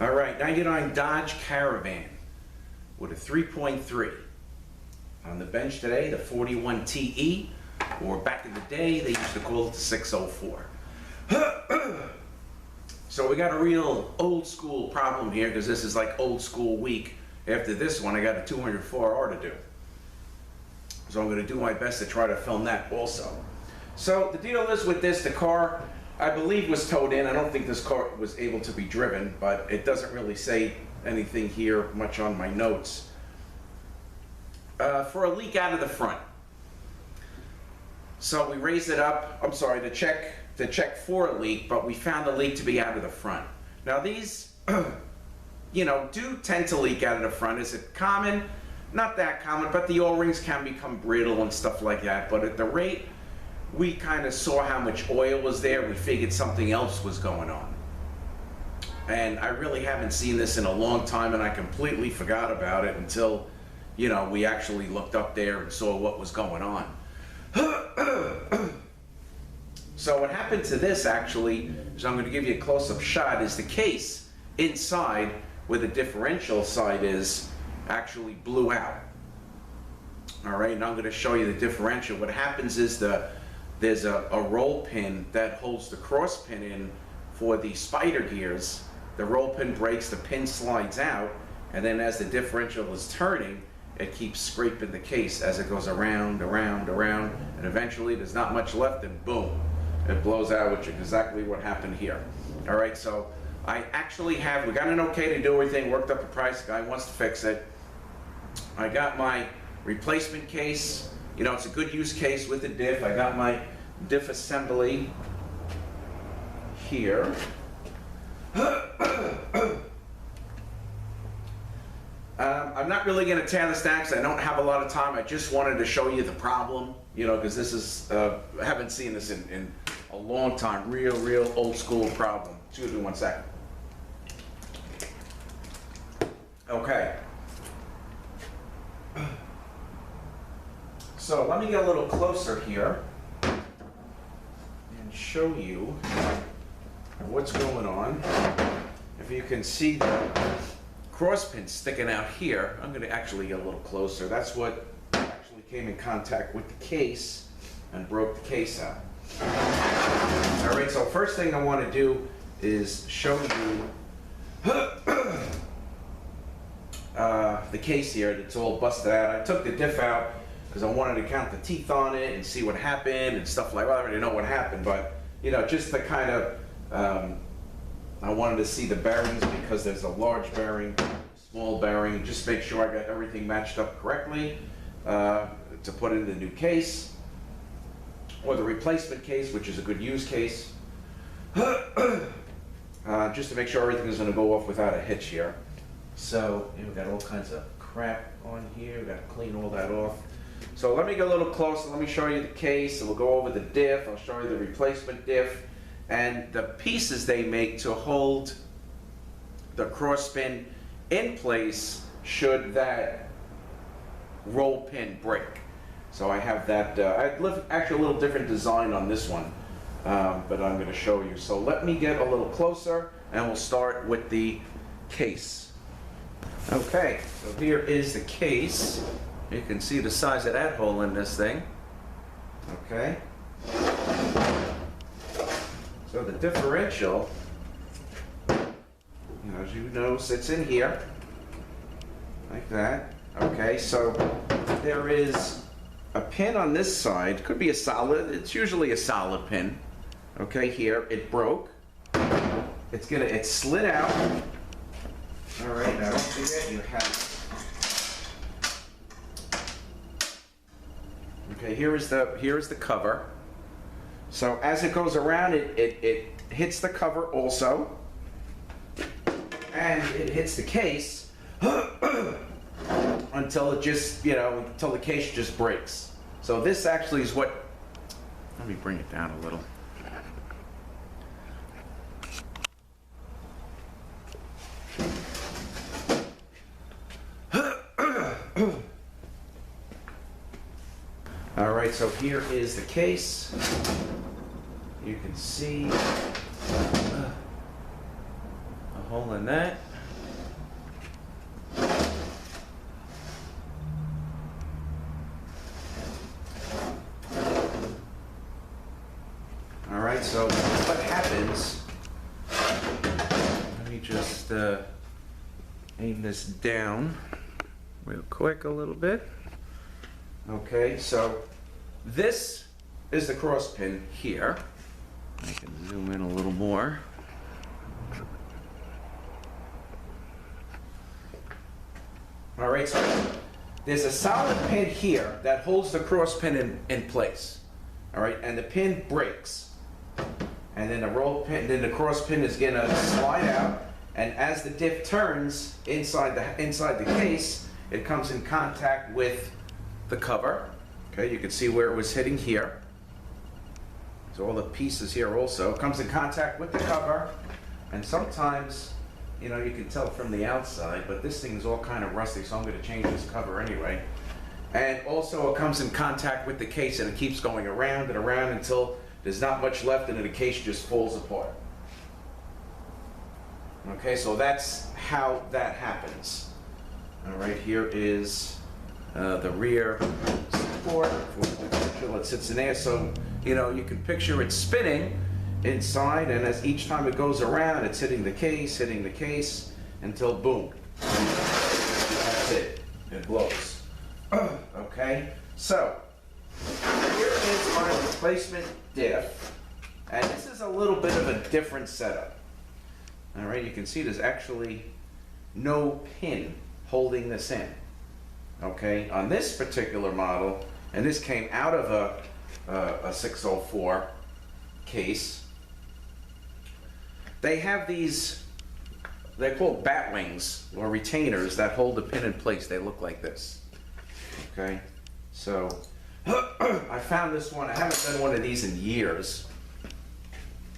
All right, 99 Dodge Caravan with a 3.3. On the bench today, the 41 TE, or back in the day, they used to call it the 604. So we got a real old school problem here because this is like old school week. After this one, I got a 204R to do. So I'm going to do my best to try to film that also. So the deal is with this, the car, I believe, was towed in. I don't think this car was able to be driven, but it doesn't really say anything here much on my notes. For a leak out of the front. So we raised it up, I'm sorry, to check for a leak, but we found the leak to be out of the front. Now these, do tend to leak out of the front. Is it common? Not that common, but the O-rings can become brittle and stuff like that. But at the rate we kind of saw how much oil was there, we figured something else was going on. And I really haven't seen this in a long time, and I completely forgot about it until, we actually looked up there and saw what was going on. So what happened to this actually, is I'm going to give you a close-up shot, is the case inside where the differential side is actually blew out. All right, and I'm going to show you the differential. What happens is there's a roll pin that holds the cross pin in for the spider gears. The roll pin breaks, the pin slides out, and then as the differential is turning, it keeps scraping the case as it goes around, around, around, and eventually there's not much left, and boom, it blows out, which is exactly what happened here. All right, so I actually we got an okay to do everything, worked up a price, the guy wants to fix it. I got my replacement case. It's a good use case with the diff. I got my diff assembly here. I'm not really going to tear this down because I don't have a lot of time. I just wanted to show you the problem, because this is, I haven't seen this in a long time. Real old school problem. Excuse me one second. Okay. So let me get a little closer here and show you what's going on. If you can see the cross pin sticking out here, I'm going to actually get a little closer. That's what actually came in contact with the case and broke the case out. All right, so first thing I want to do is show you the case here that's all busted out. I took the diff out because I wanted to count the teeth on it and see what happened and stuff like that. I already know what happened, but just to kind of, I wanted to see the bearings because there's a large bearing, small bearing, just make sure I got everything matched up correctly to put in the new case, or the replacement case, which is a good use case, just to make sure everything is going to go off without a hitch here. So we've got all kinds of crap on here, we've got to clean all that off. So let me get a little closer, let me show you the case, and we'll go over the diff, I'll show you the replacement diff, and the pieces they make to hold the cross pin in place should that roll pin break. So I have that, actually a little different design on this one, but I'm going to show you. So let me get a little closer and we'll start with the case. Okay, so here is the case. You can see the size of that hole in this thing. Okay. So the differential, as you know, sits in here, like that. Okay, so there is a pin on this side, could be a solid, it's usually a solid pin. Okay, here, it broke. It slid out. All right, now don't forget you have, okay, here is the cover. So as it goes around, it hits the cover also, and it hits the case until it just, until the case just breaks. So this actually is what, let me bring it down a little. All right, so here is the case. You can see a hole in that. just aim this down real quick a little bit. Okay, so this is the cross pin here. I can zoom in a little more. All right, so there's a solid pin here that holds the cross pin in place. All right, and the pin breaks. And then the roll pin, then the cross pin is gonna slide out, and as the diff turns inside the case, it comes in contact with the cover. Okay, you can see where it was hitting here. So all the pieces here also comes in contact with the cover, and sometimes, you know, you can tell from the outside, but this thing is all kind of rusty, so I'm going to change this cover anyway. And also it comes in contact with the case, and it keeps going around and around until there's not much left and the case just falls apart. Okay, so that's how that happens. All right, here is the rear support until it sits in there. So, you know, you can picture it spinning inside, and as each time it goes around, it's hitting the case, until boom. That's it. It blows. Okay, so here is my replacement diff, and this is a little bit of a different setup. All right, you can see there's actually no pin holding this in. Okay, on this particular model, and this came out of a 604 case, they have these, they're called bat wings or retainers that hold the pin in place. They look like this. Okay, so I found this one. I haven't done one of these in years,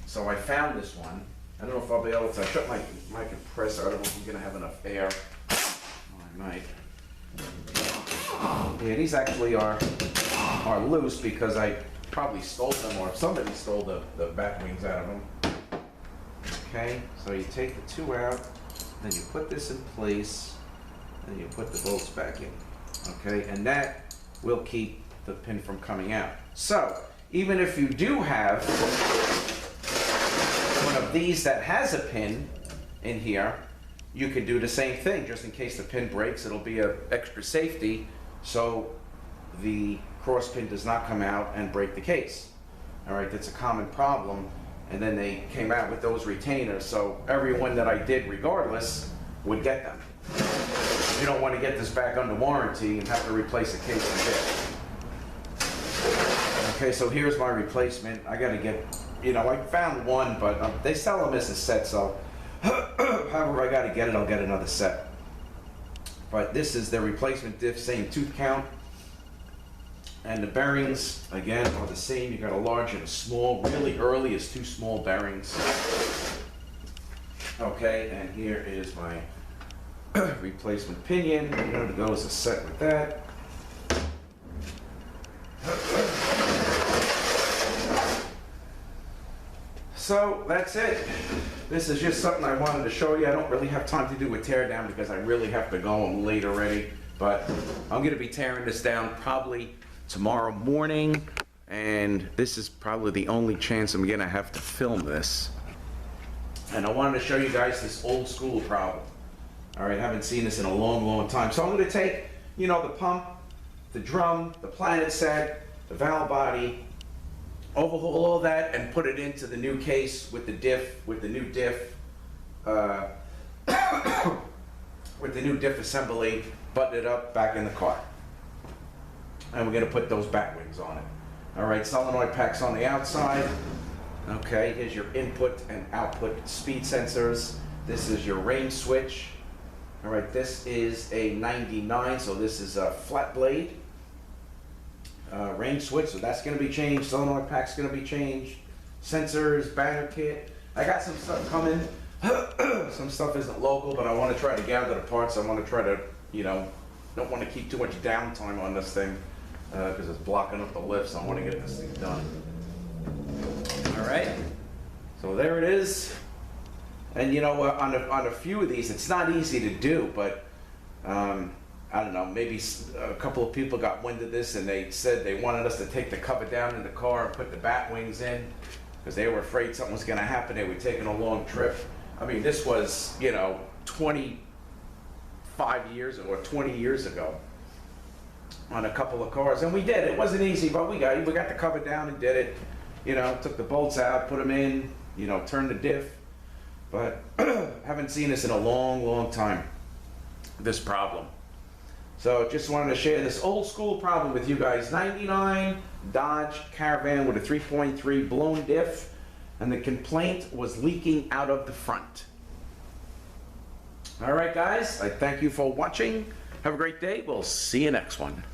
so I found this one. I don't know if I'll be able to shut my compressor. I don't know if I'm gonna have enough air. Oh, I might. Yeah, these actually are loose because I probably stole them, or somebody stole the bat wings out of them. Okay, so you take the two out, then you put this in place, then you put the bolts back in. Okay, and that will keep the pin from coming out. So even if you do have one of these that has a pin in here, you can do the same thing. Just in case the pin breaks, it'll be an extra safety, so the cross pin does not come out and break the case. All right, that's a common problem. And then they came out with those retainers, so everyone that I did regardless would get them. You don't want to get this back under warranty and have to replace a case and bit. Okay, so here's my replacement. I gotta get, you know, I found one, but they sell them as a set, so however I gotta get it, I'll get another set. But this is the replacement diff, same tooth count. And the bearings, again, are the same. You got a large and a small. Really early is two small bearings. Okay, and here is my replacement pinion. You know, to go as a set with that. So that's it. This is just something I wanted to show you. I don't really have time to do a tear down because I really have to go. I'm late already. But I'm going to be tearing this down probably tomorrow morning, and this is probably the only chance I'm gonna have to film this. And I wanted to show you guys this old school problem. All right, haven't seen this in a long time. So I'm gonna take, you know, the pump, the drum, the planet set, the valve body, overhaul all that and put it into the new case with the diff, with the new diff, with the new diff assembly, button it up back in the car. And we're going to put those bat wings on it. All right, solenoid packs on the outside. Okay, here's your input and output speed sensors. This is your range switch. All right, this is a 99, so this is a flat blade range switch, so that's going to be changed. Solenoid pack's going to be changed. Sensors, banner kit. I got some stuff coming. Some stuff isn't local, but I want to try to gather the parts. I want to try to, you know, don't want to keep too much downtime on this thing. Because it's blocking up the lift, so I want to get this thing done. All right, so there it is. And you know, on a few of these, it's not easy to do, but I don't know, maybe a couple of people got wind of this and they said they wanted us to take the cover down in the car and put the bat wings in because they were afraid something was going to happen. They were taking a long trip. I mean, this was, 25 years or 20 years ago on a couple of cars, and we did. It wasn't easy, but we got the cover down and did it. Took the bolts out, put them in, turned the diff. But haven't seen this in a long, long time, this problem. So just wanted to share this old school problem with you guys. 99 Dodge Caravan with a 3.3 blown diff, and the complaint was leaking out of the front. All right, guys, I thank you for watching. Have a great day. We'll see you next one.